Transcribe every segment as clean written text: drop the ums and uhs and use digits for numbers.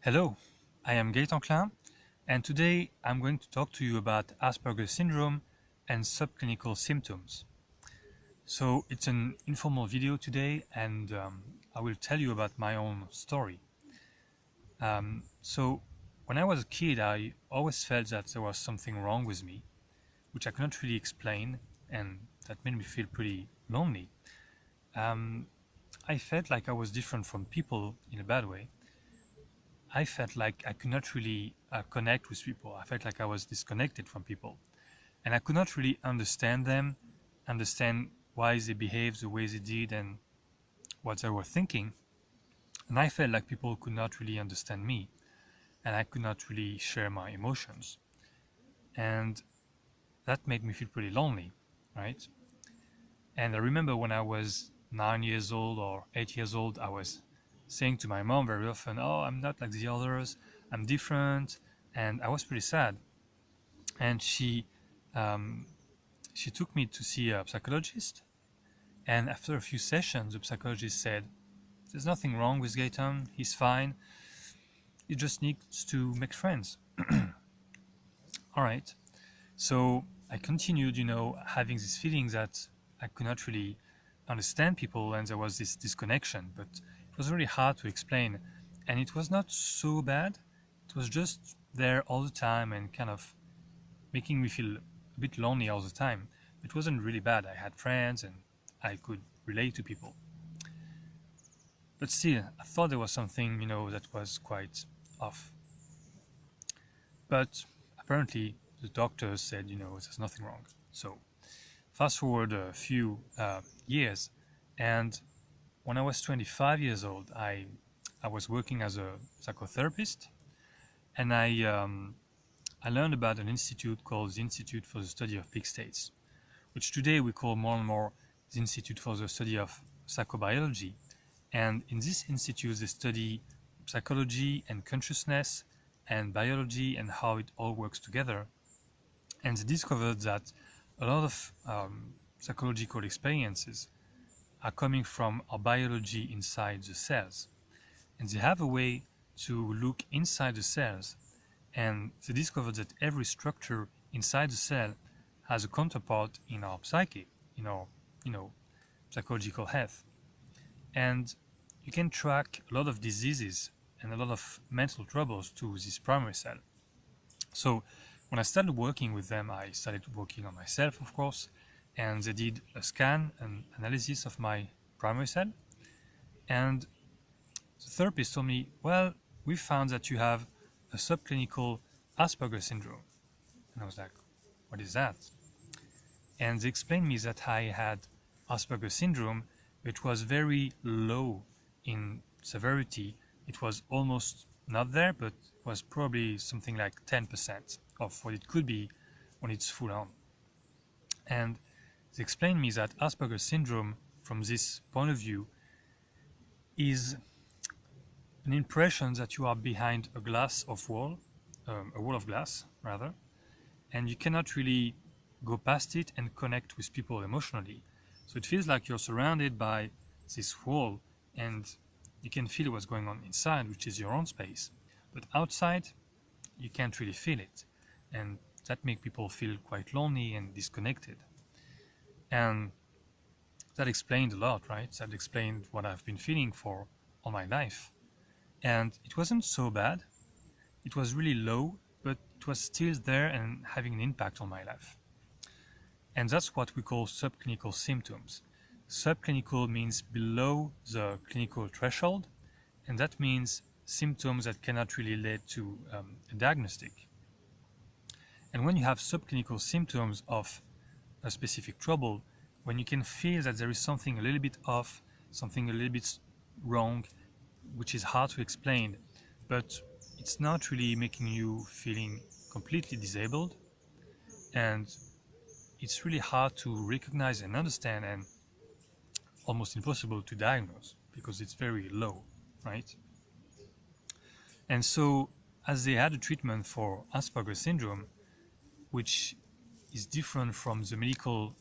Hello, I am Gaetan Klein, and today I'm going to talk to you about Asperger syndrome and subclinical symptoms. So it's an informal video today, and I will tell you about my own story. So when I was a kid, I always felt that there was something wrong with me, which I could not really explain, and that made me feel pretty lonely. I felt like I was different from people in a bad way. I felt like I could not really connect with people. I felt like I was disconnected from people. And I could not really understand them, understand why they behaved the way they did and what they were thinking. And I felt like people could not really understand me, and I could not really share my emotions. And that made me feel pretty lonely, right? And I remember when I was 9 years old or 8 years old, I was saying to my mom very often, "Oh, I'm not like the others, I'm different," and I was pretty sad. And she took me to see a psychologist, and after a few sessions, the psychologist said, "There's nothing wrong with Gaetan, he's fine, he just needs to make friends." All right, so I continued, having this feeling that I could not really understand people and there was this disconnection, but it was really hard to explain. And it was not so bad, it was just there all the time and kind of making me feel a bit lonely all the time. It wasn't really bad. I had friends and I could relate to people. But still, I thought there was something, that was quite off. But apparently, the doctors said, there's nothing wrong. So, fast forward a few years, and when I was 25 years old, I was working as a psychotherapist, and I learned about an institute called the Institute for the Study of Peak States, which today we call more and more the Institute for the Study of Psychobiology. And in this institute, they study psychology and consciousness and biology and how it all works together. And they discovered that a lot of psychological experiences are coming from our biology inside the cells. And they have a way to look inside the cells, and they discovered that every structure inside the cell has a counterpart in our psyche, in our, psychological health. And you can track a lot of diseases and a lot of mental troubles to this primary cell. So when I started working with them, I started working on myself, of course, and they did a scan and analysis of my primary cell. And the therapist told me, "Well, we found that you have a subclinical Asperger syndrome." And I was like, "What is that?" And they explained me that I had Asperger syndrome, which was very low in severity. It was almost not there, but was probably something like 10% of what it could be when it's full on. And they explained me that Asperger syndrome, from this point of view, is an impression that you are behind a wall of glass, rather, and you cannot really go past it and connect with people emotionally. So it feels like you're surrounded by this wall and you can feel what's going on inside, which is your own space. But outside, you can't really feel it. And that makes people feel quite lonely and disconnected. And that explained a lot, right? That explained what I've been feeling for all my life. And it wasn't so bad. It was really low, but it was still there and having an impact on my life. And that's what we call subclinical symptoms. Subclinical means below the clinical threshold, and that means symptoms that cannot really lead to a diagnostic. And when you have subclinical symptoms of a specific trouble, when you can feel that there is something a little bit off, something a little bit wrong, which is hard to explain, but it's not really making you feeling completely disabled, and it's really hard to recognize and understand and almost impossible to diagnose because it's very low, right? And so as they had a treatment for Asperger syndrome, which is different from the medical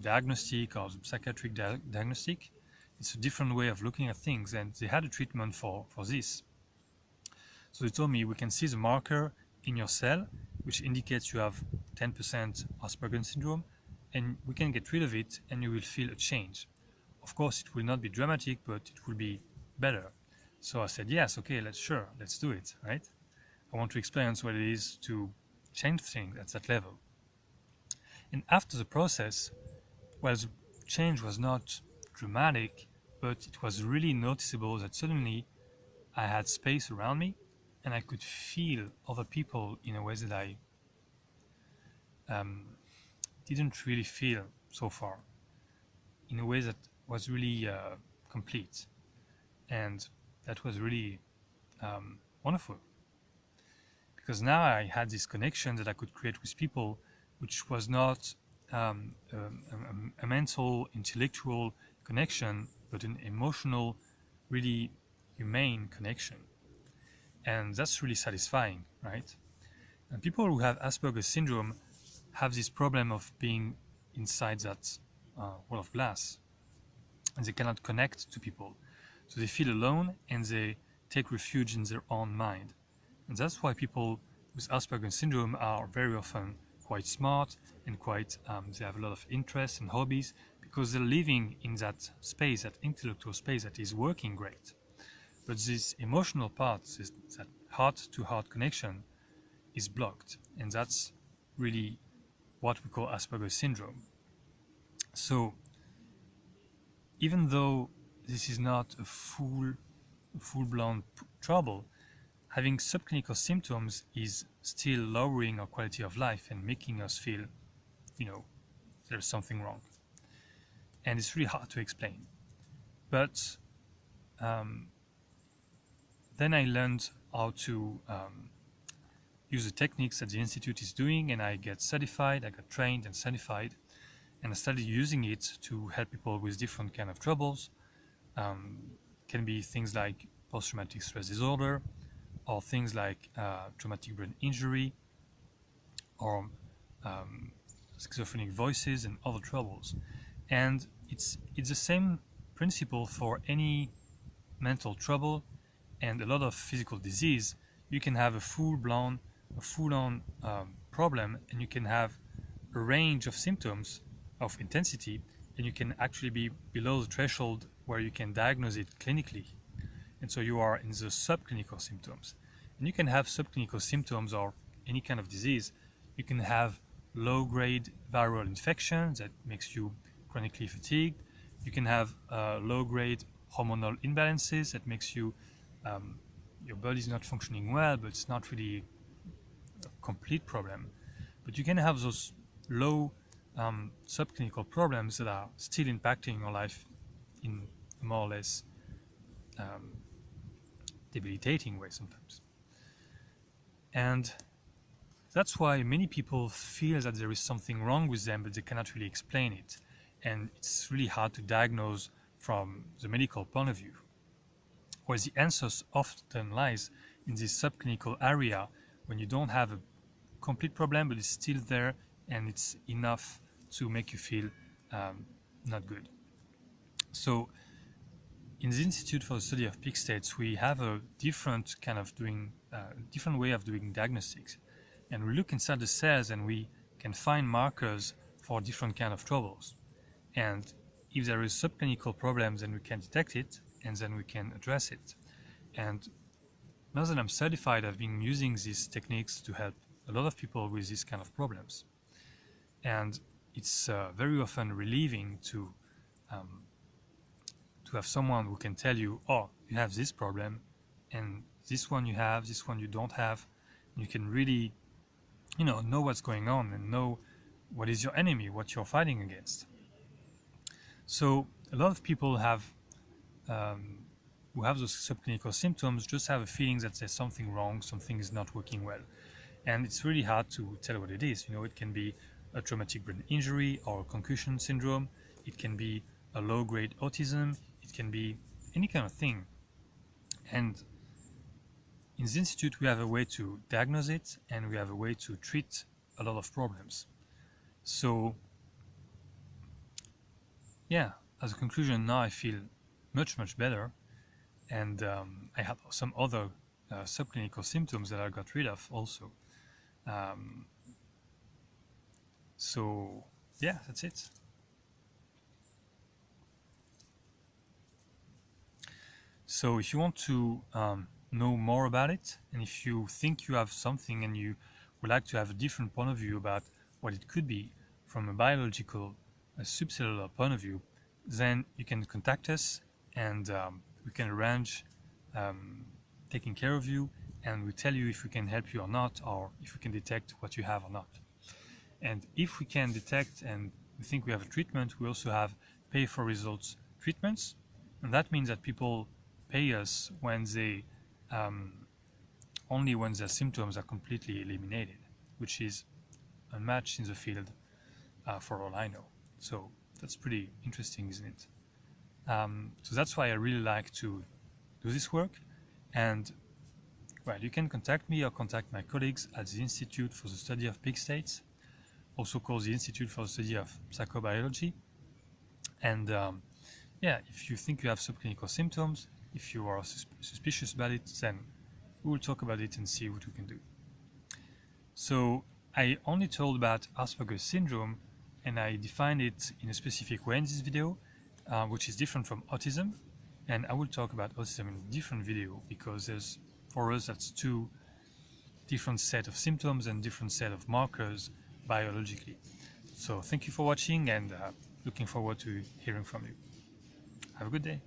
diagnostic or the psychiatric diagnostic, it's a different way of looking at things, and they had a treatment for this. So they told me we can see the marker in your cell, which indicates you have 10% Asperger syndrome, and we can get rid of it and you will feel a change. Of course, it will not be dramatic, but it will be better. So I said, yes, okay, let's do it, right? I want to experience what it is to change things at that level. And after the process, well, the change was not dramatic, but it was really noticeable that suddenly I had space around me and I could feel other people in a way that I didn't really feel so far, in a way that was really complete. And that was really wonderful, because now I had this connection that I could create with people, which was not a mental, intellectual connection, but an emotional, really humane connection. And that's really satisfying, right? And people who have Asperger syndrome have this problem of being inside that wall of glass, and they cannot connect to people. So they feel alone and they take refuge in their own mind. And that's why people with Asperger syndrome are very often quite smart and they have a lot of interests and hobbies, because they're living in that space, that intellectual space that is working great. But this emotional part, that heart-to-heart connection, is blocked. And that's really what we call Asperger syndrome. So even though this is not a full-blown trouble, having subclinical symptoms is still lowering our quality of life and making us feel, there's something wrong. And it's really hard to explain. But then I learned how to use the techniques that the Institute is doing, and I get certified, I got trained and certified, and I started using it to help people with different kind of troubles. Can be things like post-traumatic stress disorder, or things like traumatic brain injury, or schizophrenic voices and other troubles. And it's the same principle for any mental trouble and a lot of physical disease. You can have a full-on problem, and you can have a range of symptoms of intensity, and you can actually be below the threshold where you can diagnose it clinically. And so you are in the subclinical symptoms. And you can have subclinical symptoms or any kind of disease. You can have low-grade viral infection that makes you chronically fatigued. You can have low-grade hormonal imbalances that makes you, your body's not functioning well, but it's not really a complete problem. But you can have those low subclinical problems that are still impacting your life in a more or less debilitating way sometimes. And that's why many people feel that there is something wrong with them, but they cannot really explain it. And it's really hard to diagnose from the medical point of view. Where the answers often lies in this subclinical area, when you don't have a complete problem, but it's still there and it's enough to make you feel not good. So in the Institute for the Study of Peak States, we have a different different way of doing diagnostics. And we look inside the cells and we can find markers for different kind of troubles. And if there is subclinical problems, then we can detect it and then we can address it. And now that I'm certified, I've been using these techniques to help a lot of people with these kind of problems. And it's very often relieving to have someone who can tell you, oh, you have this problem, and this one you have, this one you don't have. You can really, know what's going on and know what is your enemy, what you're fighting against. So a lot of people who have those subclinical symptoms just have a feeling that there's something wrong, something is not working well. And it's really hard to tell what it is. It can be a traumatic brain injury or a concussion syndrome. It can be a low-grade autism. It can be any kind of thing. And in the Institute, we have a way to diagnose it, and we have a way to treat a lot of problems. So, yeah, as a conclusion, now I feel much, much better. And I have some other subclinical symptoms that I got rid of also. So yeah, that's it. So if you want to know more about it, and if you think you have something and you would like to have a different point of view about what it could be from a biological, subcellular point of view, then you can contact us, and we can arrange taking care of you, and we tell you if we can help you or not, or if we can detect what you have or not. And if we can detect and we think we have a treatment, we also have pay for results treatments, and that means that people pay us when they only when their symptoms are completely eliminated, which is unmatched in the field for all I know. So that's pretty interesting, isn't it? So that's why I really like to do this work. And well, you can contact me or contact my colleagues at the Institute for the Study of Pig States, also called the Institute for the Study of Psychobiology. And yeah, if you think you have subclinical symptoms, if you are suspicious about it, then we will talk about it and see what we can do. So I only told about Asperger syndrome, and I defined it in a specific way in this video, which is different from autism. And I will talk about autism in a different video, because for us that's two different set of symptoms and different set of markers biologically. So thank you for watching, and looking forward to hearing from you. Have a good day.